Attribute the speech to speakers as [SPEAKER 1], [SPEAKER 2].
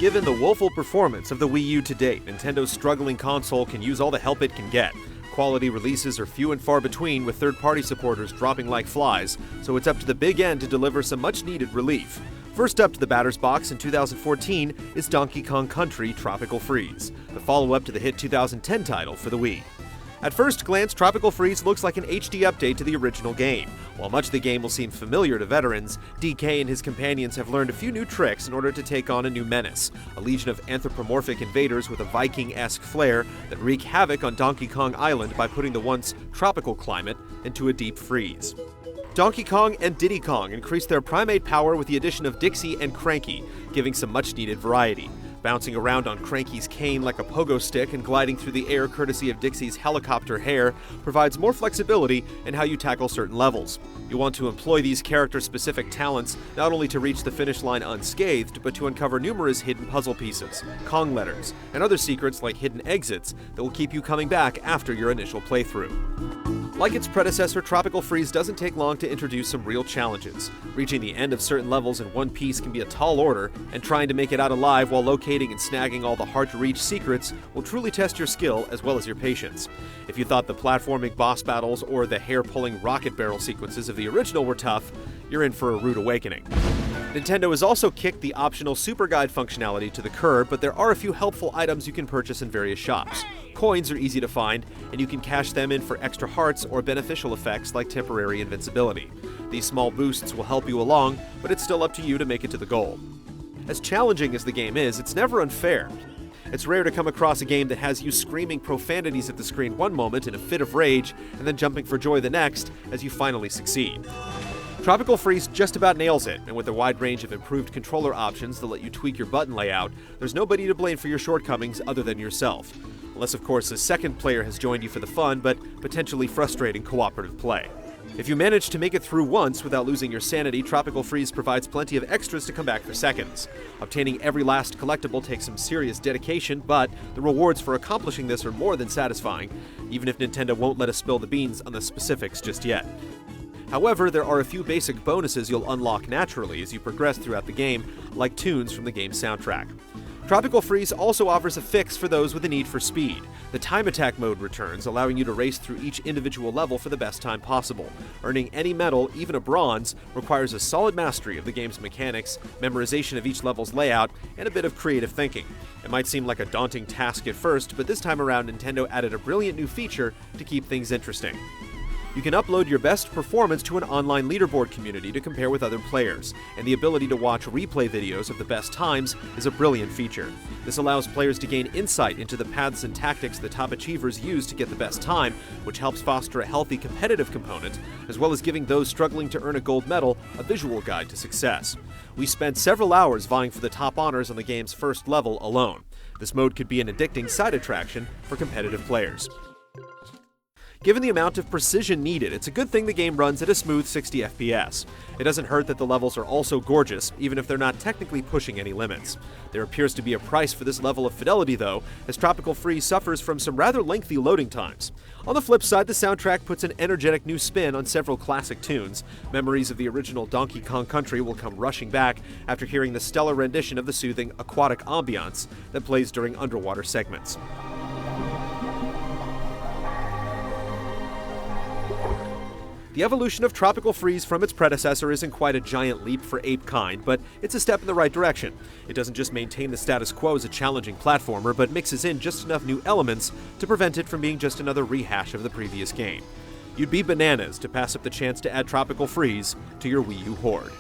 [SPEAKER 1] Given the woeful performance of the Wii U to date, Nintendo's struggling console can use all the help it can get. Quality releases are few and far between, with third-party supporters dropping like flies, so it's up to the big end to deliver some much-needed relief. First up to the batter's box in 2014 is Donkey Kong Country Tropical Freeze, the follow-up to the hit 2010 title for the Wii. At first glance, Tropical Freeze looks like an HD update to the original game. While much of the game will seem familiar to veterans, DK and his companions have learned a few new tricks in order to take on a new menace, a legion of anthropomorphic invaders with a Viking-esque flair that wreak havoc on Donkey Kong Island by putting the once tropical climate into a deep freeze. Donkey Kong and Diddy Kong increased their primate power with the addition of Dixie and Cranky, giving some much-needed variety. Bouncing around on Cranky's cane like a pogo stick and gliding through the air courtesy of Dixie's helicopter hair provides more flexibility in how you tackle certain levels. You want to employ these character-specific talents not only to reach the finish line unscathed, but to uncover numerous hidden puzzle pieces, Kong letters, and other secrets like hidden exits that will keep you coming back after your initial playthrough. Like its predecessor, Tropical Freeze doesn't take long to introduce some real challenges. Reaching the end of certain levels in one piece can be a tall order, and trying to make it out alive while locating and snagging all the hard-to-reach secrets will truly test your skill as well as your patience. If you thought the platforming boss battles or the hair-pulling rocket barrel sequences of the original were tough, you're in for a rude awakening. Nintendo has also kicked the optional Super Guide functionality to the curb, but there are a few helpful items you can purchase in various shops. Coins are easy to find, and you can cash them in for extra hearts or beneficial effects like temporary invincibility. These small boosts will help you along, but it's still up to you to make it to the goal. As challenging as the game is, it's never unfair. It's rare to come across a game that has you screaming profanities at the screen one moment in a fit of rage, and then jumping for joy the next as you finally succeed. Tropical Freeze just about nails it, and with a wide range of improved controller options that let you tweak your button layout, there's nobody to blame for your shortcomings other than yourself. Unless, of course, a second player has joined you for the fun, but potentially frustrating cooperative play. If you manage to make it through once without losing your sanity, Tropical Freeze provides plenty of extras to come back for seconds. Obtaining every last collectible takes some serious dedication, but the rewards for accomplishing this are more than satisfying, even if Nintendo won't let us spill the beans on the specifics just yet. However, there are a few basic bonuses you'll unlock naturally as you progress throughout the game, like tunes from the game's soundtrack. Tropical Freeze also offers a fix for those with a need for speed. The Time Attack mode returns, allowing you to race through each individual level for the best time possible. Earning any medal, even a bronze, requires a solid mastery of the game's mechanics, memorization of each level's layout, and a bit of creative thinking. It might seem like a daunting task at first, but this time around Nintendo added a brilliant new feature to keep things interesting. You can upload your best performance to an online leaderboard community to compare with other players, and the ability to watch replay videos of the best times is a brilliant feature. This allows players to gain insight into the paths and tactics the top achievers use to get the best time, which helps foster a healthy competitive component, as well as giving those struggling to earn a gold medal a visual guide to success. We spent several hours vying for the top honors on the game's first level alone. This mode could be an addicting side attraction for competitive players. Given the amount of precision needed, it's a good thing the game runs at a smooth 60 FPS. It doesn't hurt that the levels are also gorgeous, even if they're not technically pushing any limits. There appears to be a price for this level of fidelity, though, as Tropical Freeze suffers from some rather lengthy loading times. On the flip side, the soundtrack puts an energetic new spin on several classic tunes. Memories of the original Donkey Kong Country will come rushing back after hearing the stellar rendition of the soothing aquatic ambiance that plays during underwater segments. The evolution of Tropical Freeze from its predecessor isn't quite a giant leap for ape-kind, but it's a step in the right direction. It doesn't just maintain the status quo as a challenging platformer, but mixes in just enough new elements to prevent it from being just another rehash of the previous game. You'd be bananas to pass up the chance to add Tropical Freeze to your Wii U hoard.